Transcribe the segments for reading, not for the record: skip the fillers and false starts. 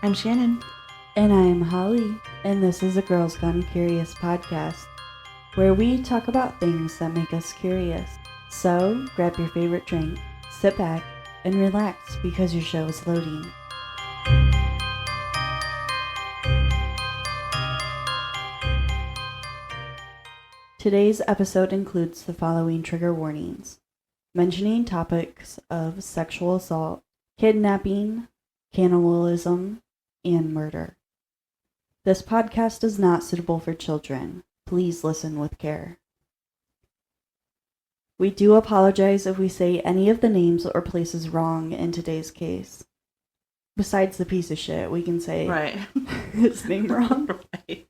I'm Shannon. And I'm Holly, and this is a Girls Gone Curious podcast, where we talk about things that make us curious. So, grab your favorite drink, sit back, and relax because your show is loading. Today's episode includes the following trigger warnings: mentioning topics of sexual assault, kidnapping, cannibalism, and murder. This podcast is not suitable for children. Please listen with care. We do apologize if we say any of the names or places wrong in today's case. Besides the piece of shit, we can say his name wrong. Right.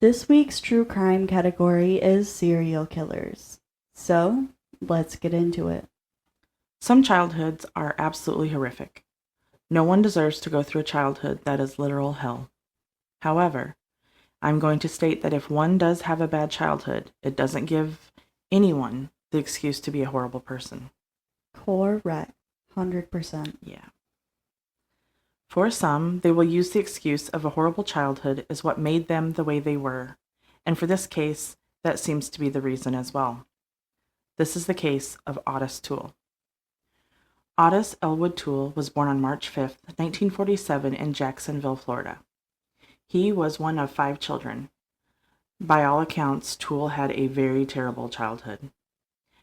This week's true crime category is serial killers. So, let's get into it. Some childhoods are absolutely horrific. No one deserves to go through a childhood that is literal hell. However, I'm going to state that if one does have a bad childhood, it doesn't give anyone the excuse to be a horrible person. Correct. 100%. Yeah. For some, they will use the excuse of a horrible childhood as what made them the way they were. And for this case, that seems to be the reason as well. This is the case of Ottis Toole. Ottis Elwood Toole was born on March 5th, 1947 in Jacksonville, Florida. He was one of 5 children. By all accounts, Toole had a very terrible childhood.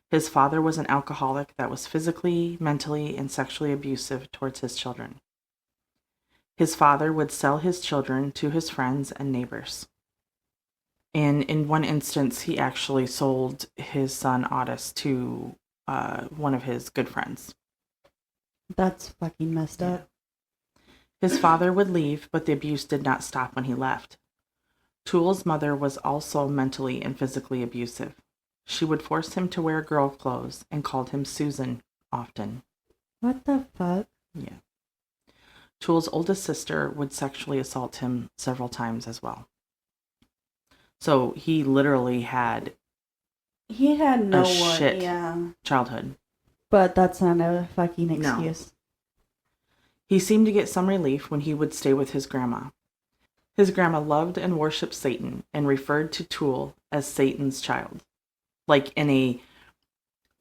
His father was an alcoholic that was physically, mentally, and sexually abusive towards his children. His father would sell his children to his friends and neighbors. And in one instance, he actually sold his son Ottis to one of his good friends. That's fucking messed up. His father would leave, but the abuse did not stop when he left. Toole's mother was also mentally and physically abusive. She would force him to wear girl clothes and called him Susan often. What the fuck? Yeah. Toole's oldest sister would sexually assault him several times as well. So he literally had no shit yeah. childhood. But that's not a fucking excuse. No. He seemed to get some relief when he would stay with his grandma. His grandma loved and worshipped Satan and referred to Toole as Satan's child. Like in a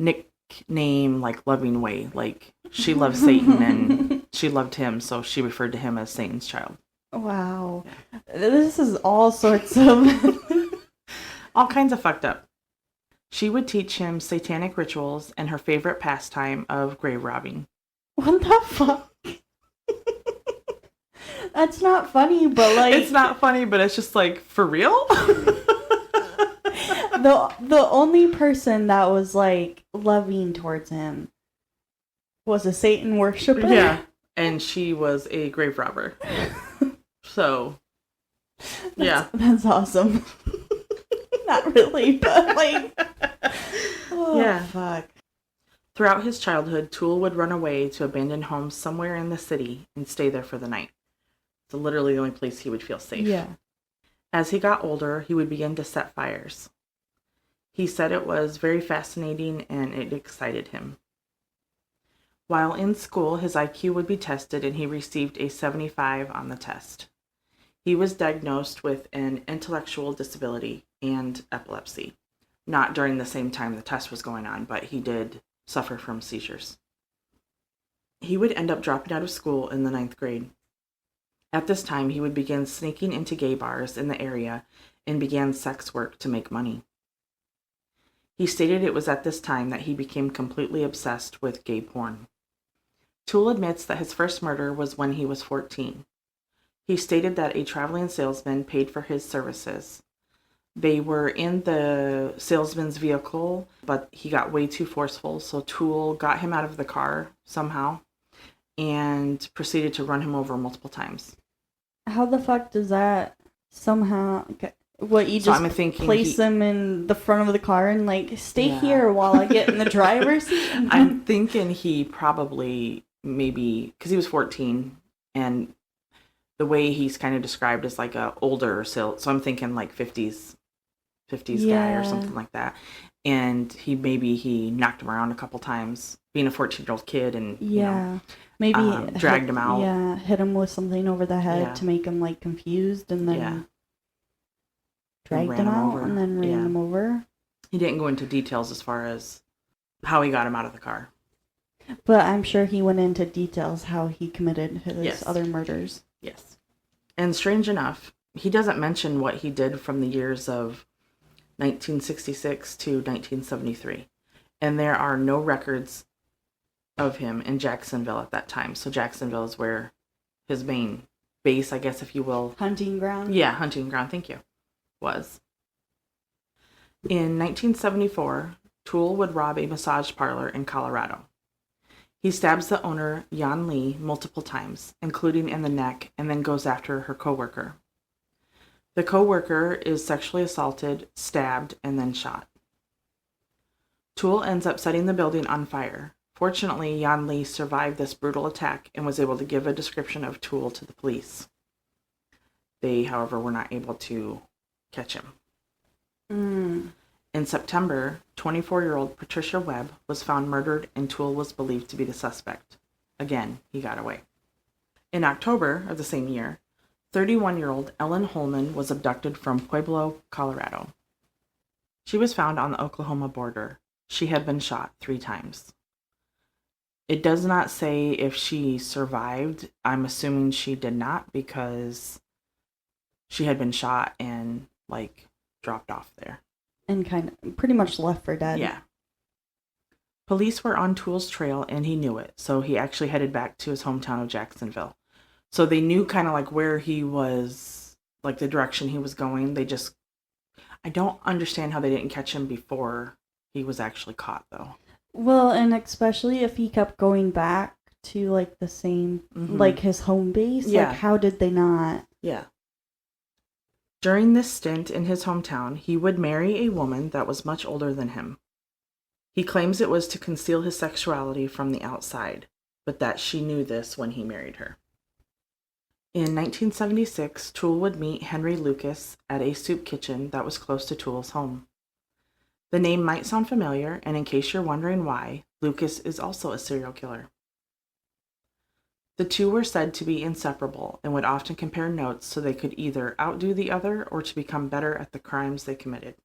nickname, like loving way. Like she loved Satan and she loved him, so she referred to him as Satan's child. Wow. Yeah. This is all sorts of... all kinds of fucked up. She would teach him satanic rituals and her favorite pastime of grave robbing. What the fuck? That's not funny, but like... It's not funny, but it's just like, for real? The only person that was like loving towards him was a Satan worshiper. Yeah, and she was a grave robber. So, yeah. That's awesome. Not really, but like... Oh, yeah. Fuck. Throughout his childhood, Toole would run away to abandoned homes somewhere in the city and stay there for the night. It's literally the only place he would feel safe. Yeah. As he got older, he would begin to set fires. He said it was very fascinating and it excited him. While in school, his IQ would be tested and he received a 75 on the test. He was diagnosed with an intellectual disability and epilepsy. Not during the same time the test was going on, but he did suffer from seizures. He would end up dropping out of school in the 9th grade. At this time, he would begin sneaking into gay bars in the area and began sex work to make money. He stated it was at this time that he became completely obsessed with gay porn. Toole admits that his first murder was when he was 14. He stated that a traveling salesman paid for his services. They were in the salesman's vehicle, but he got way too forceful, so Toole got him out of the car somehow and proceeded to run him over multiple times. How the fuck does that somehow... What, you just place them in the front of the car and like, stay here while I get in the driver's seat? I'm thinking he probably maybe, because he was 14, and the way he's kind of described as like a older, so I'm thinking like 50s 50s guy or something like that. And he knocked him around a couple times, being a 14-year-old kid, and maybe dragged him out. Yeah, hit him with something over the head to make him like confused, and then dragged him out and then ran him over. He didn't go into details as far as how he got him out of the car. But I'm sure he went into details how he committed his other murders. Yes. And strange enough, he doesn't mention what he did from the years of 1966 to 1973. And there are no records of him in Jacksonville at that time. So Jacksonville is where his main base, I guess, if you will. Hunting ground? Yeah, hunting ground, thank you, was. In 1974, Toole would rob a massage parlor in Colorado. He stabs the owner, Yan Lee, multiple times, including in the neck, and then goes after her coworker. The coworker is sexually assaulted, stabbed, and then shot. Toole ends up setting the building on fire. Fortunately, Yan Lee survived this brutal attack and was able to give a description of Toole to the police. They, however, were not able to catch him. In September, 24-year-old Patricia Webb was found murdered, and Toole was believed to be the suspect. Again, he got away. In October of the same year, 31-year-old Ellen Holman was abducted from Pueblo, Colorado. She was found on the Oklahoma border. She had been shot 3 times. It does not say if she survived. I'm assuming she did not, because she had been shot and, dropped off there. And kind of pretty much left for dead. Yeah. Police were on Toole's trail, and he knew it, so he actually headed back to his hometown of Jacksonville. So they knew kind of where he was, the direction he was going. I don't understand how they didn't catch him before he was actually caught, though. Well, and especially if he kept going back to, the same, his home base. Yeah. How did they not? Yeah. During this stint in his hometown, he would marry a woman that was much older than him. He claims it was to conceal his sexuality from the outside, but that she knew this when he married her. In 1976, Toole would meet Henry Lucas at a soup kitchen that was close to Toole's home. The name might sound familiar, and in case you're wondering why, Lucas is also a serial killer. The two were said to be inseparable and would often compare notes so they could either outdo the other or to become better at the crimes they committed.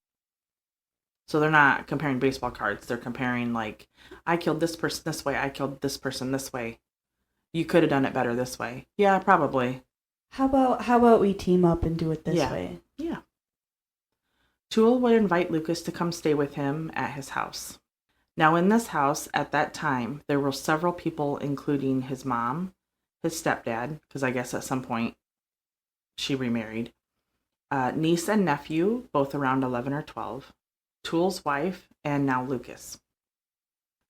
So they're not comparing baseball cards. They're comparing, I killed this person this way, I killed this person this way. You could have done it better this way. Yeah, probably. How about we team up and do it this way? Yeah. Toole would invite Lucas to come stay with him at his house. Now, in this house, at that time, there were several people, including his mom, his stepdad, because I guess at some point she remarried, niece and nephew, both around 11 or 12, Toole's wife, and now Lucas.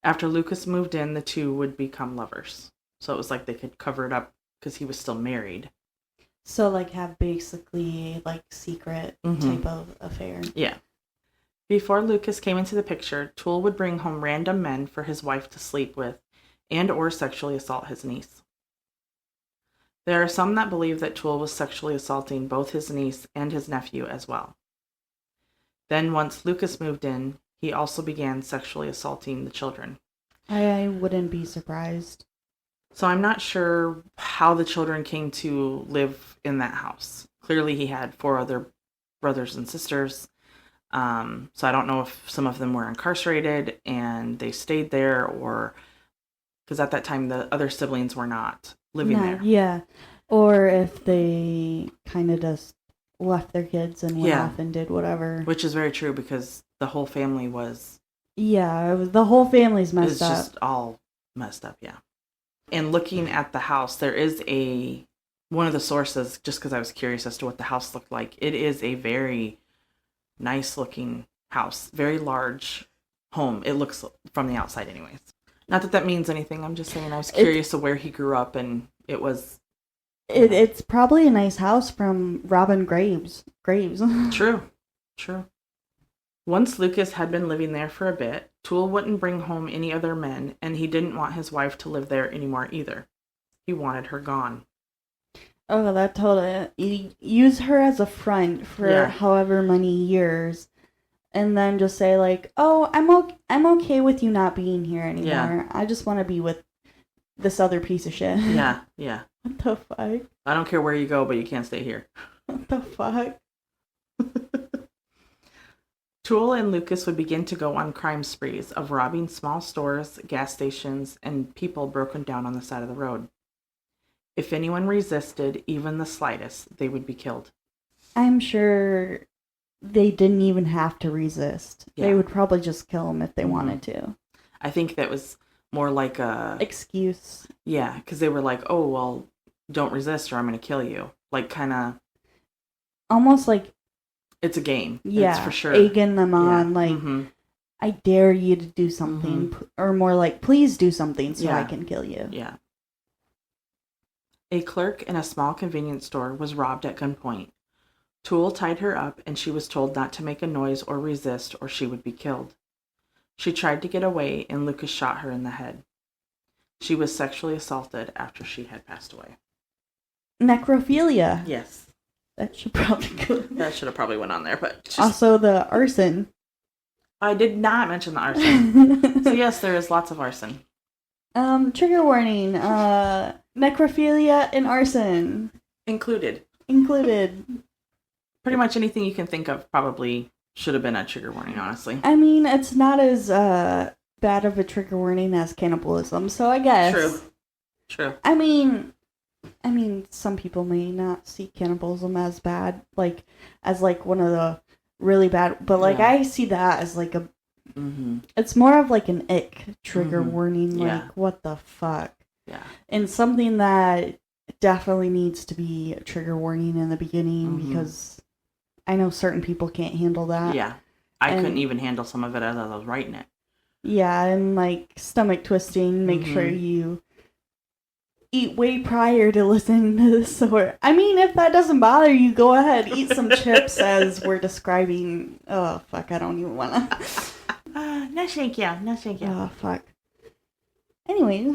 After Lucas moved in, the two would become lovers. So it was they could cover it up because he was still married. So, have basically, secret type of affair. Yeah. Before Lucas came into the picture, Toole would bring home random men for his wife to sleep with and or sexually assault his niece. There are some that believe that Toole was sexually assaulting both his niece and his nephew as well. Then once Lucas moved in, he also began sexually assaulting the children. I wouldn't be surprised. So I'm not sure how the children came to live in that house. Clearly he had 4 other brothers and sisters. So I don't know if some of them were incarcerated and they stayed there, or because at that time the other siblings were not living there. Yeah. Or if they kind of just left their kids and went off and did whatever. Which is very true, because the whole family was... Yeah, the whole family's messed up. It's just all messed up, yeah. And looking at the house, there is one of the sources, just because I was curious as to what the house looked like, it is a very nice looking house, very large home. It looks from the outside anyways. Not that that means anything. I'm just saying I was curious of where he grew up, and it was... It's probably a nice house from Robin Graves. True. Once Lucas had been living there for a bit, Toole wouldn't bring home any other men, and he didn't want his wife to live there anymore either. He wanted her gone. Oh, that totally... Use her as a front for however many years, and then just say like, "Oh, I'm okay with you not being here anymore. Yeah. I just want to be with this other piece of shit." Yeah, yeah. What the fuck? I don't care where you go, but you can't stay here. What the fuck? Toole and Lucas would begin to go on crime sprees of robbing small stores, gas stations, and people broken down on the side of the road. If anyone resisted, even the slightest, they would be killed. I'm sure they didn't even have to resist. Yeah. They would probably just kill him if they wanted to. I think that was more like a... excuse. Yeah, because they were like, oh, well, don't resist or I'm going to kill you. Like, kind of... almost like... it's a game. Yeah. It's for sure. Egging them on, yeah. like, mm-hmm. I dare you to do something. Mm-hmm. Or more like, please do something so yeah. I can kill you. Yeah. A clerk in a small convenience store was robbed at gunpoint. Toole tied her up, and she was told not to make a noise or resist, or she would be killed. She tried to get away, and Lucas shot her in the head. She was sexually assaulted after she had passed away. Necrophilia. Yes. That should probably go. That should have probably went on there, but... just... also the arson. I did not mention the arson. So yes, there is lots of arson. Trigger warning. Necrophilia and arson. Included. Pretty much anything you can think of probably should have been a trigger warning, honestly. I mean, it's not as bad of a trigger warning as cannibalism, so I guess. True. I mean, some people may not see cannibalism as bad, as one of the really bad, but I see that as like a... mm-hmm. It's more of like an ick trigger mm-hmm. warning, yeah. What the fuck? Yeah. And something that definitely needs to be a trigger warning in the beginning, mm-hmm. because I know certain people can't handle that. Yeah. I couldn't even handle some of it as I was writing it. Yeah, and stomach twisting, make mm-hmm. sure you eat way prior to listening to this. Or, I mean, if that doesn't bother you, go ahead, eat some chips as we're describing. Oh, fuck, I don't even want to. No thank you. Oh, fuck. Anyway.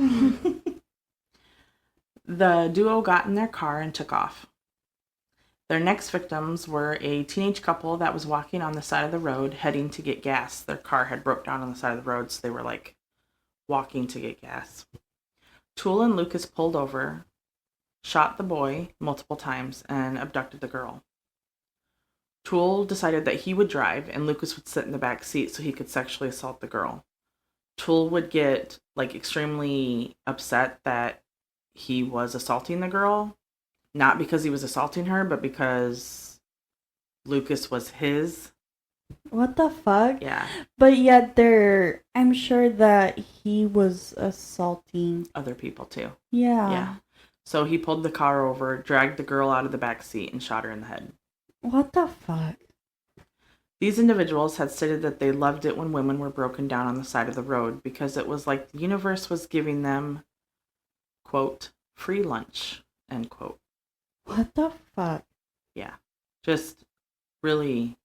The duo got in their car and took off. Their next victims were a teenage couple that was walking on the side of the road heading to get gas. Their car had broke down on the side of the road, so they were walking to get gas. Toole and Lucas pulled over, shot the boy multiple times, and abducted the girl. Toole decided that he would drive and Lucas would sit in the back seat so he could sexually assault the girl. Toole would get extremely upset that he was assaulting the girl. Not because he was assaulting her, but because Lucas was his. What the fuck? Yeah. But yet I'm sure that he was assaulting other people too. Yeah. Yeah. So he pulled the car over, dragged the girl out of the back seat, and shot her in the head. What the fuck? These individuals had stated that they loved it when women were broken down on the side of the road because it was like the universe was giving them, quote, free lunch, end quote. What the fuck? Yeah. Just really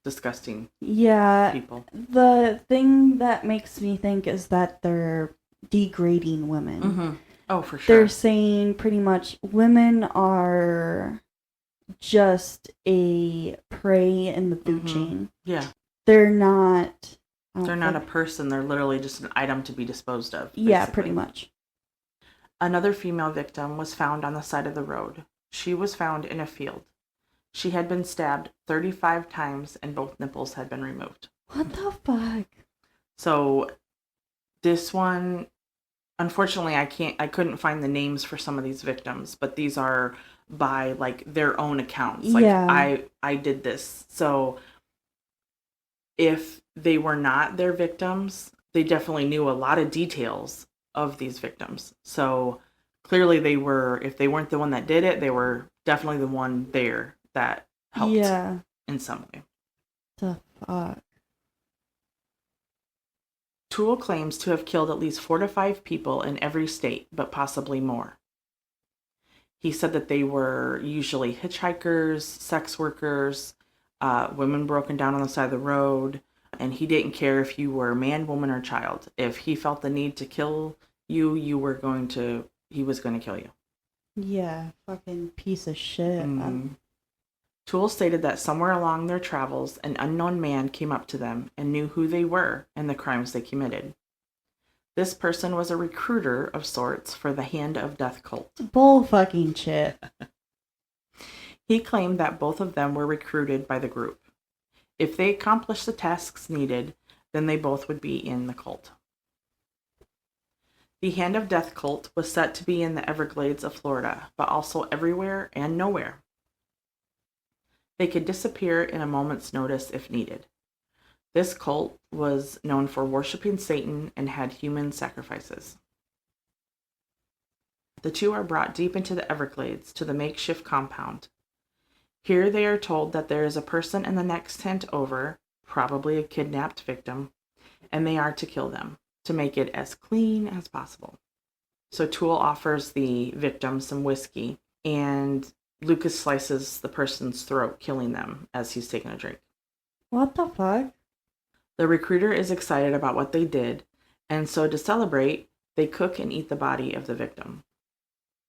disgusting people. The thing that makes me think is that they're degrading women. Mm-hmm. Oh, for sure. They're saying pretty much women are just a prey in the food mm-hmm. chain. Yeah. They're not... They're not a person. They're literally just an item to be disposed of. Basically. Yeah, pretty much. Another female victim was found on the side of the road. She was found in a field. She had been stabbed 35 times and both nipples had been removed. What the fuck? So this one, unfortunately, I couldn't find the names for some of these victims, but these are by their own accounts. I did this. So if they were not their victims, they definitely knew a lot of details of these victims. So clearly they were, if they weren't the one that did it, they were definitely the one there that helped in some way. The fuck? Toole claims to have killed at least 4 to 5 people in every state, but possibly more. He said that they were usually hitchhikers, sex workers, women broken down on the side of the road, and he didn't care if you were man, woman, or child. If he felt the need to kill you, he was going to kill you. Yeah, fucking piece of shit. Mm-hmm. Toole stated that somewhere along their travels, an unknown man came up to them and knew who they were and the crimes they committed. This person was a recruiter of sorts for the Hand of Death cult. Bull fucking shit. He claimed that both of them were recruited by the group. If they accomplished the tasks needed, then they both would be in the cult. The Hand of Death cult was set to be in the Everglades of Florida, but also everywhere and nowhere. They could disappear in a moment's notice if needed. This cult was known for worshiping Satan and had human sacrifices. The two are brought deep into the Everglades to the makeshift compound. Here they are told that there is a person in the next tent over, probably a kidnapped victim, and they are to kill them, to make it as clean as possible. So Toole offers the victim some whiskey, and Lucas slices the person's throat, killing them as he's taking a drink. What the fuck? The recruiter is excited about what they did, and so to celebrate, they cook and eat the body of the victim.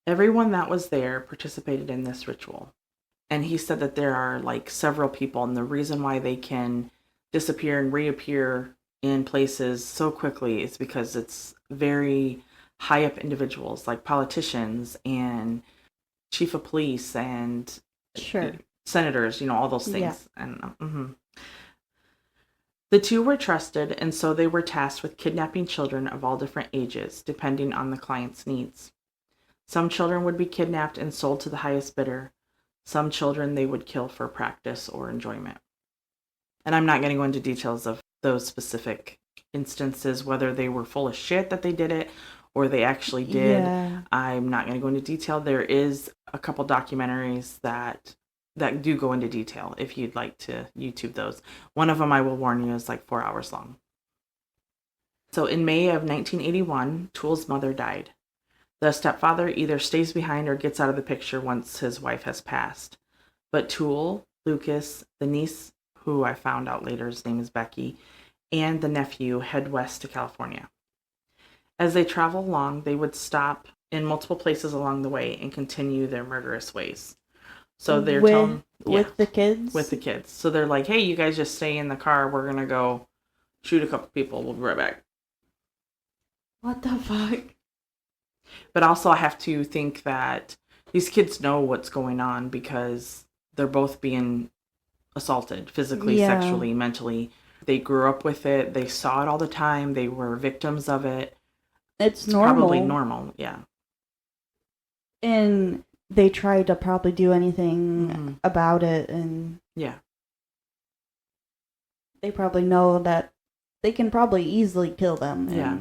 Everyone that was there participated in this ritual. And he said that there are several people, and the reason why they can disappear and reappear in places so quickly is because it's very high up individuals, like politicians and chief of police and Sure. senators, all those things. Yeah. And the two were trusted, and so they were tasked with kidnapping children of all different ages, depending on the client's needs. Some children would be kidnapped and sold to the highest bidder. Some children they would kill for practice or enjoyment. And I'm not going to go into details of those specific instances, whether they were full of shit that they did it or they actually did. Yeah. I'm not going to go into detail. There is a couple documentaries that do go into detail if you'd like to YouTube those. One of them, I will warn you, is 4 hours long. So in May of 1981, Toole's mother died. The stepfather either stays behind or gets out of the picture once his wife has passed. But Toole, Lucas, the niece, who I found out later his name is Becky, and the nephew head west to California. As they travel along, they would stop in multiple places along the way and continue their murderous ways. So they're with the kids? With the kids. So they're like, hey, you guys just stay in the car. We're going to go shoot a couple people. We'll be right back. What the fuck? But also I have to think that these kids know what's going on because they're both being assaulted physically, sexually, mentally. They grew up with it. They saw it all the time. They were victims of it. It's normal. Probably normal, yeah. And they tried to probably do anything about it, and yeah, they probably know that they can probably easily kill them. Yeah.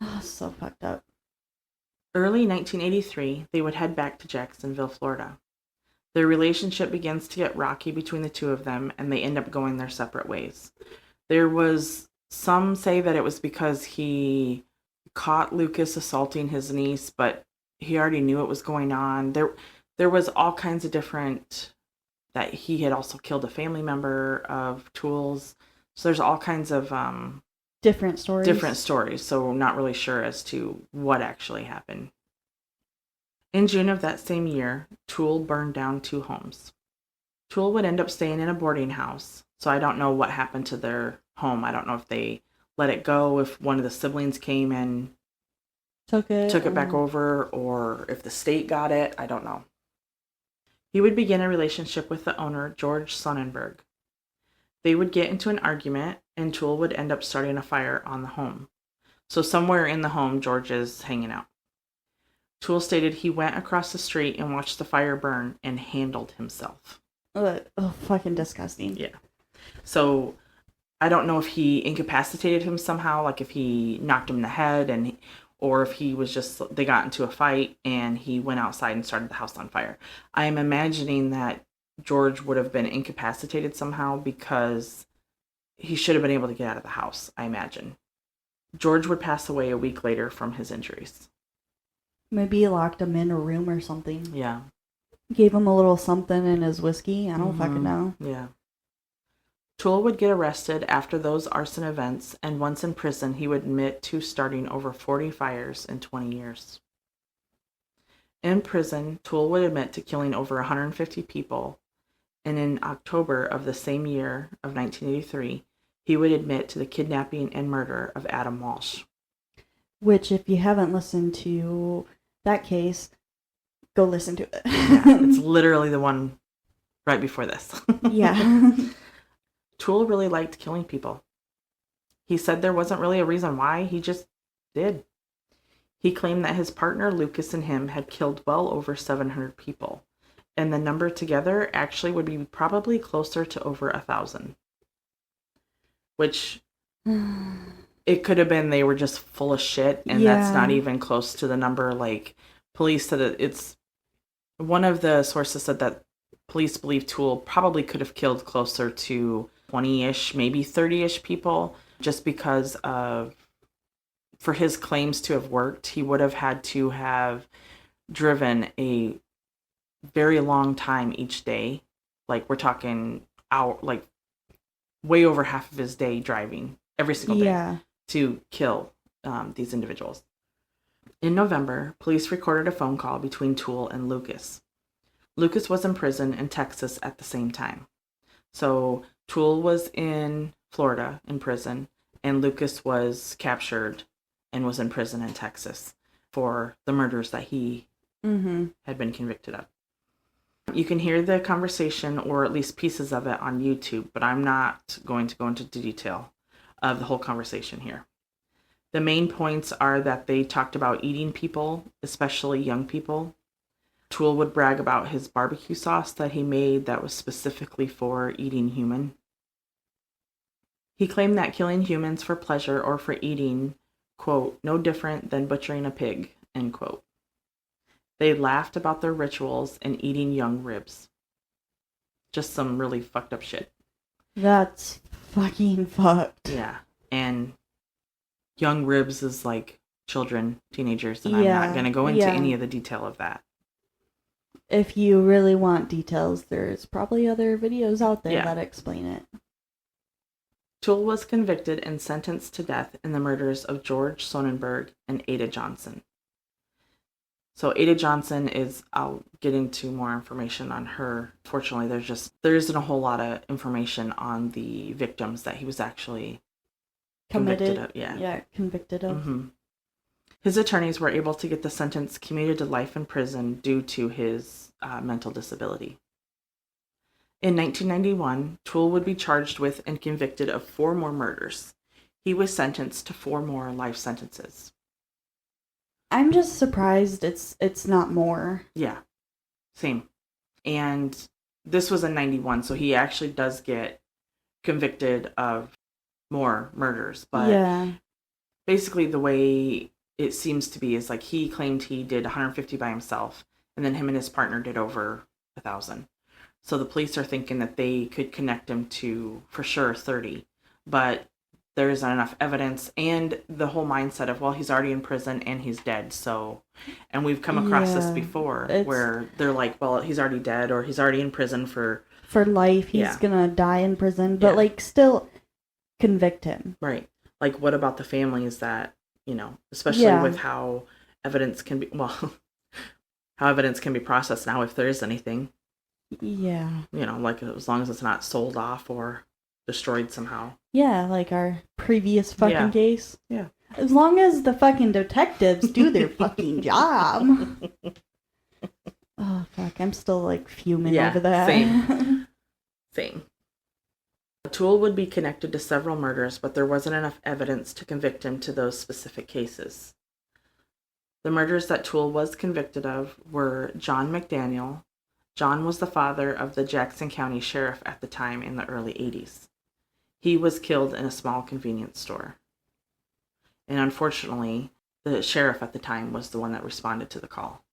Oh, so fucked up. Early 1983, they would head back to Jacksonville, Florida. Their relationship begins to get rocky between the two of them, and they end up going their separate ways. Some say that it was because he caught Lucas assaulting his niece, but he already knew it was going on. There was all kinds of different, that he had also killed a family member of Toole's. So there's all kinds of different stories. So we're not really sure as to what actually happened. In June of that same year, Toole burned down 2 homes. Toole would end up staying in a boarding house, so I don't know what happened to their home. I don't know if they let it go, if one of the siblings came and took it back over, or if the state got it. I don't know. He would begin a relationship with the owner, George Sonnenberg. They would get into an argument, and Toole would end up starting a fire on the home. So somewhere in the home, George is hanging out. Toole stated he went across the street and watched the fire burn and handled himself. Fucking disgusting. Yeah. So I don't know if he incapacitated him somehow, like if he knocked him in the head, or if he was they got into a fight and he went outside and started the house on fire. I am imagining that George would have been incapacitated somehow because he should have been able to get out of the house, I imagine. George would pass away a week later from his injuries. Maybe he locked him in a room or something. Yeah. Gave him a little something in his whiskey. I don't fucking know. Yeah. Toole would get arrested after those arson events, and once in prison, he would admit to starting over 40 fires in 20 years. In prison, Toole would admit to killing over 150 people And in October of the same year of 1983, he would admit to the kidnapping and murder of Adam Walsh. Which, if you haven't listened to that case, go listen to it. Yeah, it's literally the one right before this. Yeah. Toole really liked killing people. He said there wasn't really a reason why, he just did. He claimed that his partner Lucas and him had killed well over 700 people, and the number together actually would be probably closer to over 1,000. Which, it could have been they were just full of shit, and that's not even close to the number. Like, police said it's... One of the sources said that police believe Toole probably could have killed closer to 20-ish, maybe 30-ish people, just because of... For his claims to have worked, he would have had to have driven a very long time each day. Like, we're talking like way over half of his day driving every single day to kill these individuals. In November, police recorded a phone call between Toole and Lucas. Lucas was in prison in Texas at the same time. So Toole was in Florida in prison, and Lucas was captured and was in prison in Texas for the murders that he had been convicted of. You can hear the conversation, or at least pieces of it, on YouTube, but I'm not going to go into detail of the whole conversation here. The main points are that they talked about eating people, especially young people. Toole would brag about his barbecue sauce that he made that was specifically for eating human. He claimed that killing humans for pleasure or for eating, quote, no different than butchering a pig, end quote. They laughed about their rituals and eating young ribs. Just some really fucked up shit. That's fucking fucked. Yeah. And young ribs is like children, teenagers, and I'm not going to go into any of the detail of that. If you really want details, there's probably other videos out there that explain it. Toole was convicted and sentenced to death in the murders of George Sonnenberg and Ada Johnson. So Ada Johnson I'll get into more information on her. Fortunately, there isn't a whole lot of information on the victims that he was actually convicted of. Yeah, convicted of. Mm-hmm. His attorneys were able to get the sentence commuted to life in prison due to his mental disability. In 1991, Toole would be charged with and convicted of 4 more murders. He was sentenced to 4 more life sentences. I'm just surprised it's not more. Yeah, same. And this was in 91, so he actually does get convicted of more murders. But basically the way it seems to be is like he claimed he did 150 by himself, and then him and his partner did over 1,000. So the police are thinking that they could connect him to, for sure, 30. But there isn't enough evidence, and the whole mindset of, well, he's already in prison and he's dead. So, and we've come across this before where they're like, well, he's already dead, or he's already in prison for life. He's gonna die in prison, but like still convict him. Right. Like, what about the families that, especially with how evidence can be, how evidence can be processed now if there is anything. Yeah. Like as long as it's not sold off or destroyed somehow. Yeah, like our previous fucking case. Yeah. As long as the fucking detectives do their fucking job. Oh, fuck. I'm still like fuming over that. Same. Toole would be connected to several murders, but there wasn't enough evidence to convict him to those specific cases. The murders that Toole was convicted of were John McDaniel. John was the father of the Jackson County Sheriff at the time in the early 80s. He was killed in a small convenience store. And unfortunately, the sheriff at the time was the one that responded to the call.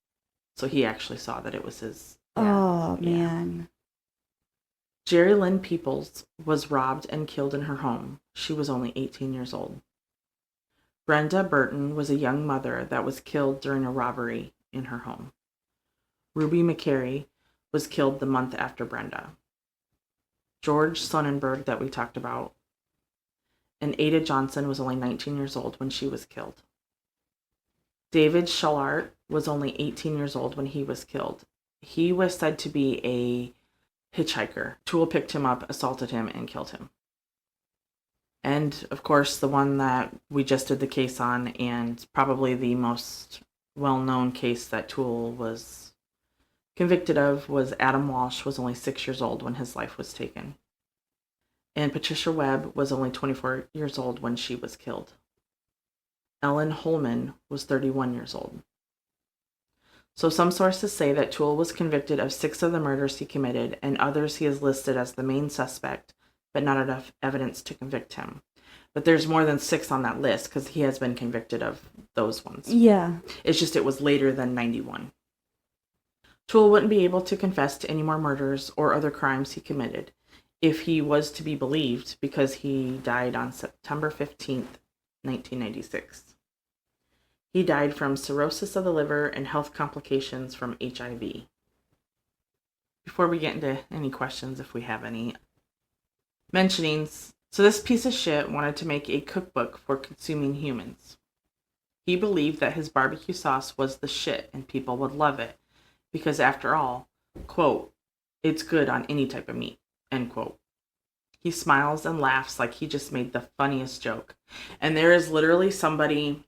So he actually saw that it was his. Oh, man. Jerry Lynn Peoples was robbed and killed in her home. She was only 18 years old. Brenda Burton was a young mother that was killed during a robbery in her home. Ruby McCary was killed the month after Brenda. George Sonnenberg, that we talked about, and Ada Johnson was only 19 years old when she was killed. David Schallart was only 18 years old when he was killed. He was said to be a hitchhiker. Toole picked him up, assaulted him, and killed him. And, of course, the one that we just did the case on, and probably the most well-known case that Toole was convicted of, was Adam Walsh was only 6 years old when his life was taken. And Patricia Webb was only 24 years old when she was killed. Ellen Holman was 31 years old. So some sources say that Toole was convicted of 6 of the murders he committed, and others he is listed as the main suspect, but not enough evidence to convict him. But there's more than 6 on that list because he has been convicted of those ones. Yeah. It's just it was later than 91. Toole wouldn't be able to confess to any more murders or other crimes he committed if he was to be believed, because he died on September 15th, 1996. He died from cirrhosis of the liver and health complications from HIV. Before we get into any questions, if we have any, mentionings. So this piece of shit wanted to make a cookbook for consuming humans. He believed that his barbecue sauce was the shit and people would love it because, after all, quote, it's good on any type of meat, end quote. He smiles and laughs like he just made the funniest joke. And there is literally somebody,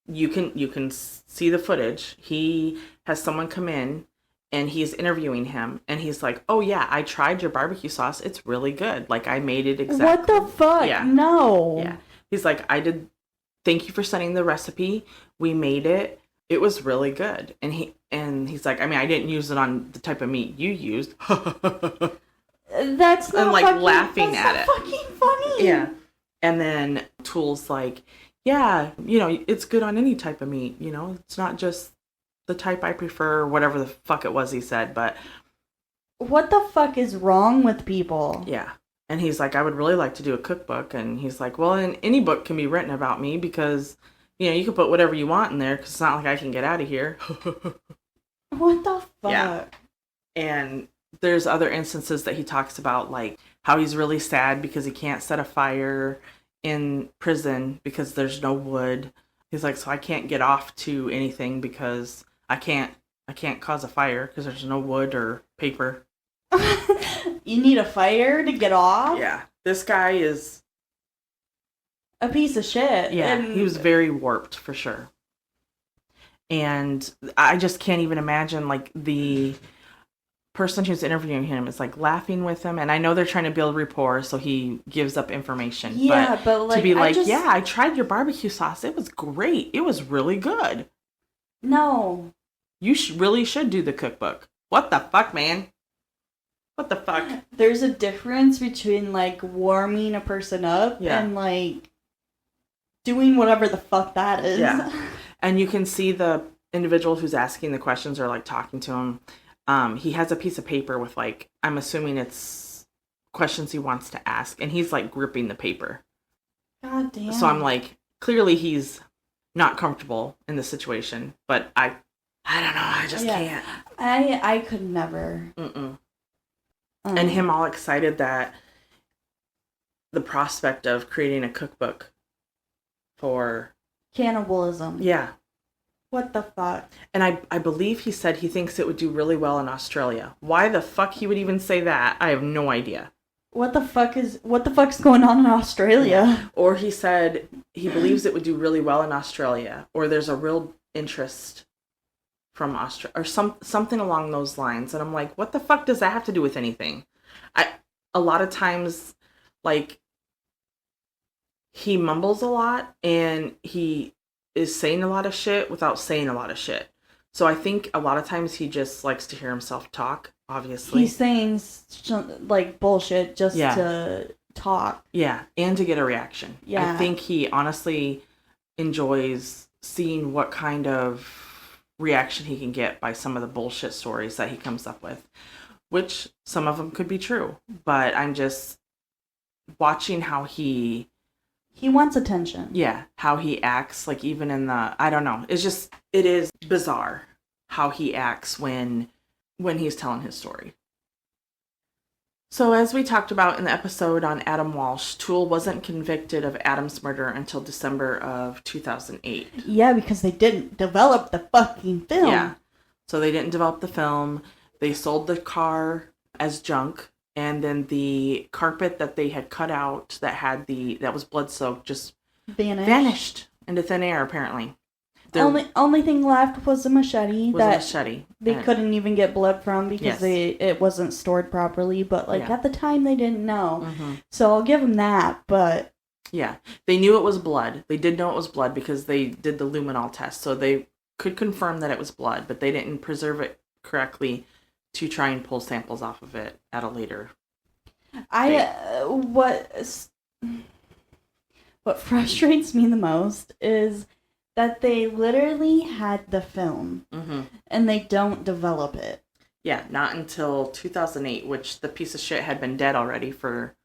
you can see the footage. He has someone come in and he's interviewing him and he's like, oh yeah, I tried your barbecue sauce. It's really good. Like, I made it exactly. What the fuck? Yeah. No. Yeah. He's like, thank you for sending the recipe. We made it. It was really good. And he's like, I mean, I didn't use it on the type of meat you used. That's not and like fucking, laughing that's at not it. Fucking funny. Yeah. And then Toole's like, yeah, it's good on any type of meat. It's not just the type I prefer, whatever the fuck it was he said. But what the fuck is wrong with people? Yeah. And he's like, I would really like to do a cookbook. And he's like, well, and any book can be written about me because, you can put whatever you want in there because it's not like I can get out of here. What the fuck? Yeah. And there's other instances that he talks about, like how he's really sad because he can't set a fire in prison because there's no wood. He's like, so I can't get off to anything because I can't cause a fire because there's no wood or paper. You need a fire to get off? Yeah. This guy is a piece of shit. Yeah, and he was very warped for sure. And I just can't even imagine, like, the person who's interviewing him is like laughing with him, and I know they're trying to build rapport, so he gives up information. Yeah, but like, to be like, yeah, I tried your barbecue sauce. It was great. It was really good. No. You really should do the cookbook. What the fuck, man? What the fuck? There's a difference between, like, warming a person up and, like, doing whatever the fuck that is. Yeah. And you can see the individual who's asking the questions or, like, talking to him. He has a piece of paper with, like, I'm assuming it's questions he wants to ask. And he's, like, gripping the paper. God damn. So I'm like, clearly he's not comfortable in the situation. But I don't know. I just can't. I could never. Mm-mm. And him all excited that the prospect of creating a cookbook for cannibalism. Yeah. What the fuck? And I believe he said he thinks it would do really well in Australia. Why the fuck he would even say that, I have no idea. What the fuck's going on in Australia? Yeah. Or he said he believes it would do really well in Australia, or there's a real interest from Australia, or something along those lines. And I'm like, what the fuck does that have to do with anything? A lot of times, like, he mumbles a lot and he is saying a lot of shit without saying a lot of shit. So I think a lot of times he just likes to hear himself talk, obviously. He's saying, like, bullshit just to talk. Yeah, and to get a reaction. Yeah. I think he honestly enjoys seeing what kind of reaction he can get by some of the bullshit stories that he comes up with, which some of them could be true, but I'm just watching how he wants attention. Yeah, how he acts, like, even in the, I don't know, it is bizarre how he acts when he's telling his story. So as we talked about in the episode on Adam Walsh, Toole wasn't convicted of Adam's murder until December of 2008. Yeah, because they didn't develop the fucking film. Yeah. So they didn't develop the film. They sold the car as junk. And then the carpet that they had cut out that was blood soaked just vanished into thin air, apparently. Only thing left was a machete they and couldn't even get blood from because it wasn't stored properly. But at the time they didn't know, so I'll give them that. But yeah, they knew it was blood. They did know it was blood because they did the luminol test, so they could confirm that it was blood. But they didn't preserve it correctly to try and pull samples off of it at a later date. What frustrates me the most is that they literally had the film and they don't develop it. Yeah, not until 2008, which the piece of shit had been dead already for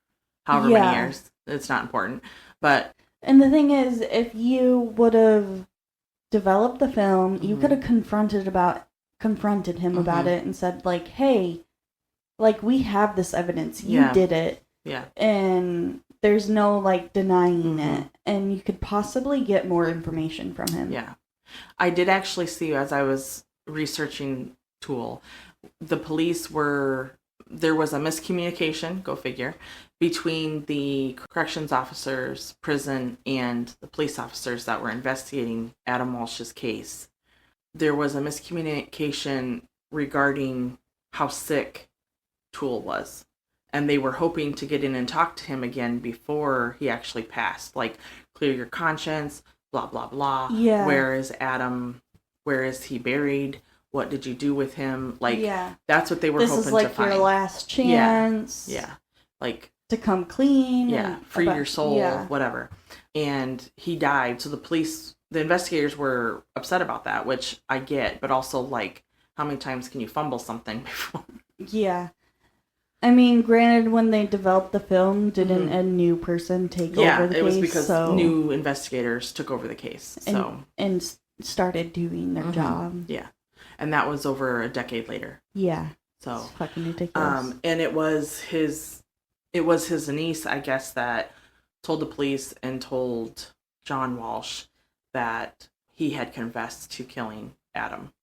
however many years. It's not important. And the thing is, if you would have developed the film, you could have confronted him about it and said, like, hey, like, we have this evidence. You did it. Yeah. And there's no, like, denying it. And you could possibly get more information from him. Yeah. I did actually see, as I was researching Toole, the police there was a miscommunication, go figure, between the corrections officers, prison, and the police officers that were investigating Adam Walsh's case. There was a miscommunication regarding how sick Toole was. And they were hoping to get in and talk to him again before he actually passed. Like, clear your conscience, blah, blah, blah. Yeah. Where is Adam? Where is he buried? What did you do with him? Like, that's what they were hoping to find. This is like your last chance. Yeah. Like, to come clean. Yeah. Free your soul, whatever. And he died. So the investigators were upset about that, which I get. But also, like, how many times can you fumble something before? Yeah. I mean, granted, when they developed the film, didn't a new person take over the case? Yeah, it was because new investigators took over the case. And started doing their job. Yeah. And that was over a decade later. Yeah. So it's fucking ridiculous. And it was his niece, I guess, that told the police and told John Walsh that he had confessed to killing Adam,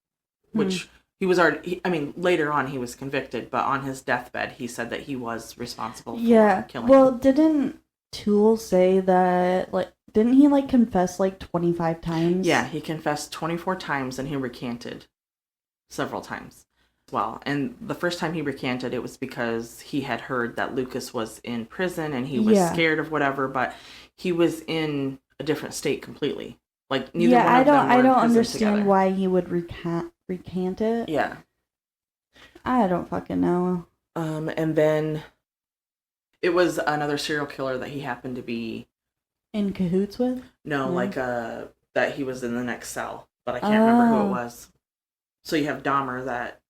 which he was already, later on he was convicted, but on his deathbed he said that he was responsible for killing him. Well, didn't Toole say that, like, didn't he, like, confess, like, 25 times? Yeah, he confessed 24 times and he recanted several times as well. And the first time he recanted, it was because he had heard that Lucas was in prison and he was scared of whatever, but he was in a different state completely. Like, neither one of them were I don't understand together. Why he would recant it. Yeah. I don't fucking know. And then it was another serial killer that he happened to be in cahoots with? No, like that he was in the next cell, but I can't remember who it was. So you have Dahmer that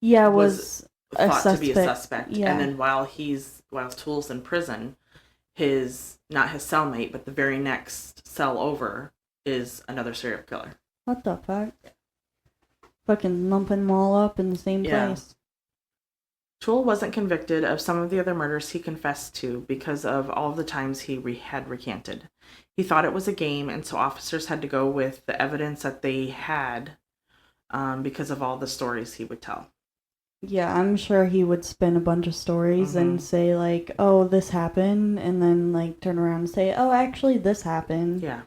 was thought to be a suspect. Yeah. And then while Toole's in prison, not his cellmate, but the very next cell over is another serial killer. What the fuck? Fucking lumping them all up in the same place. Toole wasn't convicted of some of the other murders he confessed to because of all of the times he had recanted. He thought it was a game, and so officers had to go with the evidence that they had because of all the stories he would tell. Yeah, I'm sure he would spin a bunch of stories and say, like, oh, this happened, and then, like, turn around and say, oh, actually, this happened. Yeah.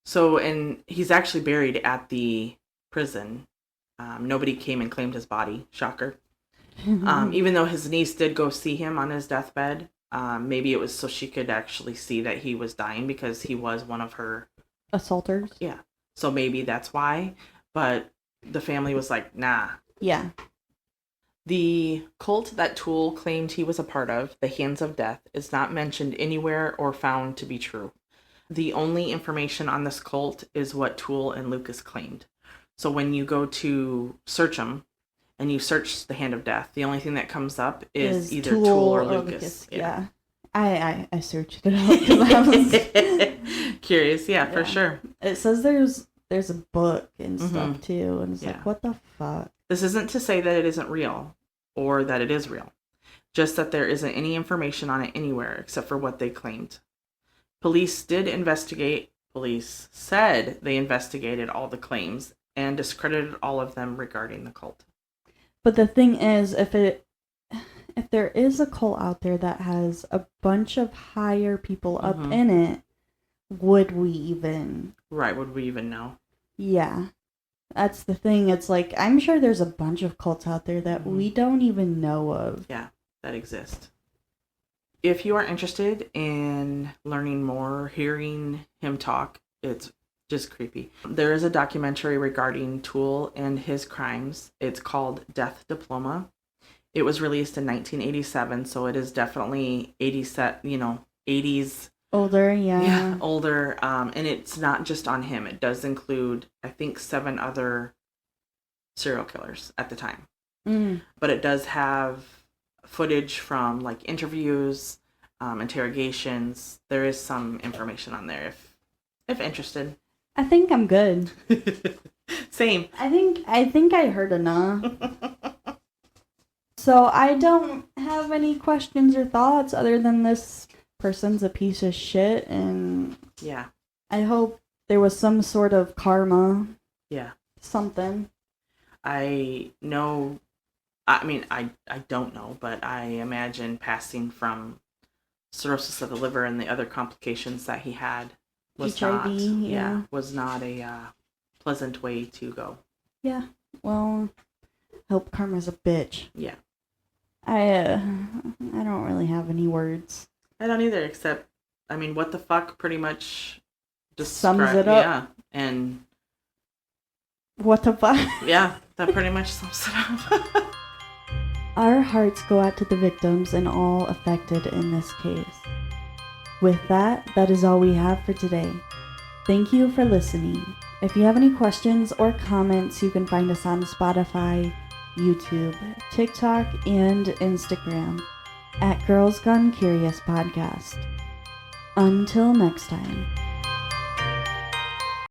So, and he's actually buried at the prison. Nobody came and claimed his body. Shocker. Even though his niece did go see him on his deathbed, maybe it was so she could actually see that he was dying because he was one of her assaulters. Yeah. So maybe that's why. But the family was like, nah. Yeah. The cult that Toole claimed he was a part of, the Hands of Death, is not mentioned anywhere or found to be true. The only information on this cult is what Toole and Lucas claimed. So when you go to search them, and you search the Hand of Death, the only thing that comes up is either Toole or Lucas. Yeah. I searched it up because I was curious. Yeah, for sure. It says there's a book and stuff too, and it's like, what the fuck? This isn't to say that it isn't real or that it is real, just that there isn't any information on it anywhere except for what they claimed. Police did investigate. Police said they investigated all the claims and discredited all of them regarding the cult. But the thing is, if it if there is a cult out there that has a bunch of higher people up Mhm. in it, would we even... Right, would we even know? Yeah. That's the thing. It's like, I'm sure there's a bunch of cults out there that we don't even know of. Yeah, that exist. If you are interested in learning more, hearing him talk, it's just creepy. There is a documentary regarding Toole and his crimes. It's called Death Diploma. It was released in 1987, so it is definitely 80s. Older, yeah. Yeah, older. And it's not just on him. It does include, I think, 7 other serial killers at the time. But it does have footage from like interviews, interrogations. There is some information on there if interested. I think I'm good. Same. I think I heard enough. So I don't have any questions or thoughts other than this person's a piece of shit, and Yeah. I hope there was some sort of karma. Yeah. Something. I don't know, but I imagine passing from cirrhosis of the liver and the other complications that he had was HIV, was not a pleasant way to go. Yeah. Well, hope karma's a bitch. Yeah. I don't really have any words. I don't either, except, what the fuck pretty much Sums it up. Yeah, and... What the fuck? Yeah, that pretty much sums it up. Our hearts go out to the victims and all affected in this case. With that is all we have for today. Thank you for listening. If you have any questions or comments, you can find us on Spotify, YouTube, TikTok, and Instagram at Girls Gone Curious Podcast. Until next time.